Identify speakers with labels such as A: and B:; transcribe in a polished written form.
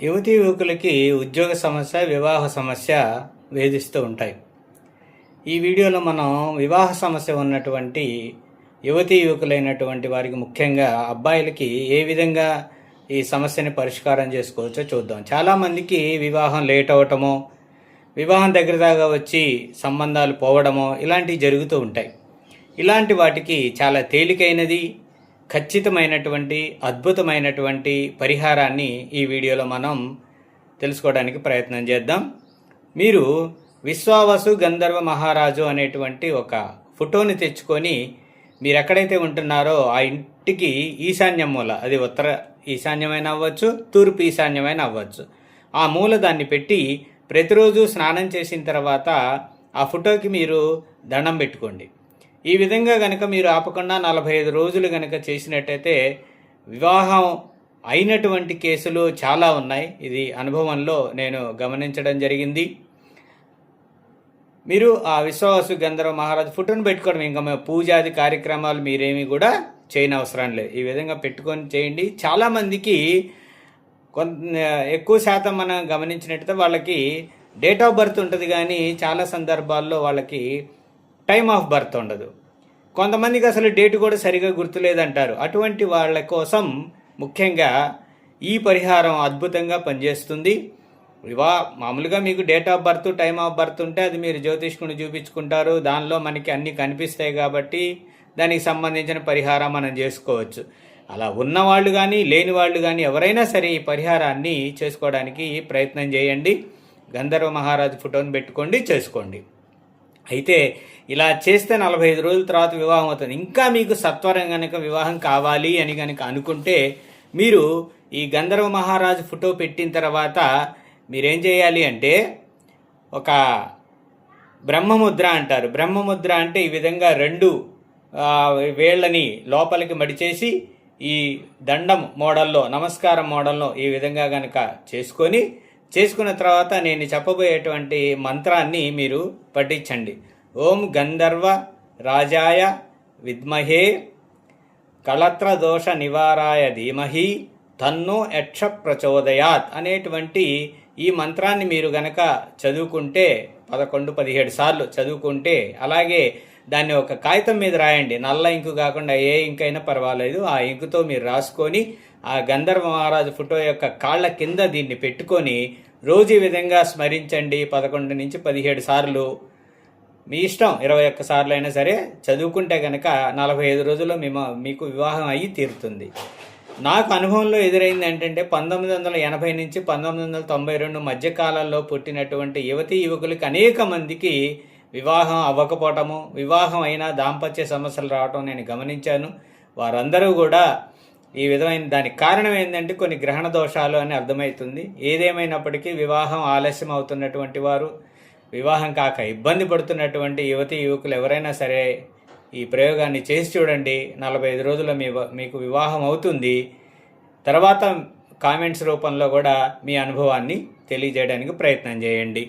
A: యువతీ యువకులకి ఉద్యోగ సమస్య, వివాహ సమస్య వేధిస్తూ ఉంటాయి. ఈ వీడియోలో మనం వివాహ సమస్య ఉన్నటువంటి యువతీ యువకులైనటువంటి వారికి, ముఖ్యంగా అబ్బాయిలకి ఏ విధంగా ఈ సమస్యని పరిష్కారం చేసుకోవచ్చో చూద్దాం. చాలామందికి వివాహం లేట్ అవ్వటమో, వివాహం దగ్గర దాకా వచ్చి సంబంధాలు పోవడమో ఇలాంటివి జరుగుతూ ఉంటాయి. ఇలాంటి వాటికి చాలా తేలికైనది, ఖచ్చితమైనటువంటి, అద్భుతమైనటువంటి పరిహారాన్ని ఈ వీడియోలో మనం తెలుసుకోవడానికి ప్రయత్నం చేద్దాం. మీరు విశ్వావసు గంధర్వ మహారాజు అనేటువంటి ఒక ఫోటోని తెచ్చుకొని మీరు ఎక్కడైతే ఉంటున్నారో ఆ ఇంటికి ఈశాన్య మూల, అది ఉత్తర ఈశాన్యమైన అవ్వచ్చు, తూర్పు ఈశాన్యమైన అవ్వచ్చు, ఆ మూల దాన్ని పెట్టి ప్రతిరోజు స్నానం చేసిన తర్వాత ఆ ఫోటోకి మీరు దండం పెట్టుకోండి. ఈ విధంగా కనుక మీరు ఆపకుండా 45 రోజులు కనుక చేసినట్టయితే వివాహం అయినటువంటి కేసులు చాలా ఉన్నాయి. ఇది అనుభవంలో నేను గమనించడం జరిగింది. మీరు ఆ విశ్వావసు గంధర్వ మహారాజు ఫోటోను పెట్టుకోవడం, ఇంకా పూజాది కార్యక్రమాలు మీరేమీ కూడా చేయనవసరం లేదు. ఈ విధంగా పెట్టుకొని చేయండి. చాలామందికి ఎక్కువ శాతం మనం గమనించినట్టయితే వాళ్ళకి డేట్ ఆఫ్ బర్త్ ఉంటుంది, కానీ చాలా సందర్భాల్లో వాళ్ళకి టైమ్ ఆఫ్ బర్త్ ఉండదు. కొంతమందికి అసలు డేట్ కూడా సరిగా గుర్తులేదంటారు. అటువంటి వాళ్ళ కోసం ముఖ్యంగా ఈ పరిహారం అద్భుతంగా పనిచేస్తుంది. మామూలుగా మీకు date of birth, time of birth ఉంటే అది మీరు జ్యోతిష్కుని చూపించుకుంటారు, దానిలో మనకి అన్నీ కనిపిస్తాయి కాబట్టి దానికి సంబంధించిన పరిహారం మనం చేసుకోవచ్చు. అలా ఉన్నవాళ్ళు కానీ లేని వాళ్ళు కానీ ఎవరైనా సరే ఈ పరిహారాన్ని చేసుకోవడానికి ప్రయత్నం చేయండి. గంధర్వ మహారాజు ఫోటోని పెట్టుకోండి, చేసుకోండి. అయితే ఇలా చేస్తే 45 రోజుల తర్వాత వివాహం అవుతుంది. ఇంకా మీకు సత్వరం కనుక వివాహం కావాలి అని కనుక అనుకుంటే మీరు ఈ గంధర్వ మహారాజు ఫోటో పెట్టిన తర్వాత మీరేం చేయాలి అంటే, ఒక బ్రహ్మముద్ర అంటారు. బ్రహ్మముద్ర అంటే ఈ విధంగా 2 వేళ్ళని లోపలికి మడిచేసి ఈ దండం మోడల్లో, నమస్కారం మోడల్లో ఈ విధంగా కనుక చేసుకున్న తర్వాత నేను చెప్పబోయేటువంటి మంత్రాన్ని మీరు పఠించండి. ఓం గంధర్వ రాజాయ విద్మహే కళత్ర దోష నివారాయ ధీమహి తన్నో యక్ష ప్రచోదయాత్ అనేటువంటి ఈ మంత్రాన్ని మీరు గనక చదువుకుంటే 11-17 సార్లు చదువుకుంటే, అలాగే దాన్ని ఒక కాగితం మీద రాయండి. నల్ల ఇంకు కాకుండా ఏ ఇంకైనా పర్వాలేదు. ఆ ఇంకుతో మీరు రాసుకొని ఆ గంధర్వ మహారాజు ఫోటో యొక్క కాళ్ళ కింద దీన్ని పెట్టుకొని రోజు ఈ విధంగా స్మరించండి. 11-17 సార్లు, మీ ఇష్టం 21 సార్లు అయినా సరే చదువుకుంటే కనుక 45 రోజుల్లో మీకు వివాహం అయ్యి తీరుతుంది. నాకు అనుభవంలో ఎదురైంది ఏంటంటే, 1980 నుంచి 1992 మధ్యకాలంలో పుట్టినటువంటి యువతీ యువకులకి అనేక మందికి వివాహం అవ్వకపోవటము, వివాహం అయినా దాంపత్య సమస్యలు రావటం నేను గమనించాను. వారందరూ కూడా ఈ విధమైన దానికి కారణం ఏంటంటే కొన్ని గ్రహణ దోషాలు అని అర్థమవుతుంది. ఏదేమైనప్పటికీ వివాహం ఆలస్యం అవుతున్నటువంటి వారు, వివాహం కాక ఇబ్బంది పడుతున్నటువంటి యువతీ యువకులు ఎవరైనా సరే ఈ ప్రయోగాన్ని చేసి చూడండి. 45 రోజుల్లో మీకు వివాహం అవుతుంది. తర్వాత కామెంట్స్ రూపంలో కూడా మీ అనుభవాన్ని తెలియజేయడానికి ప్రయత్నం చేయండి.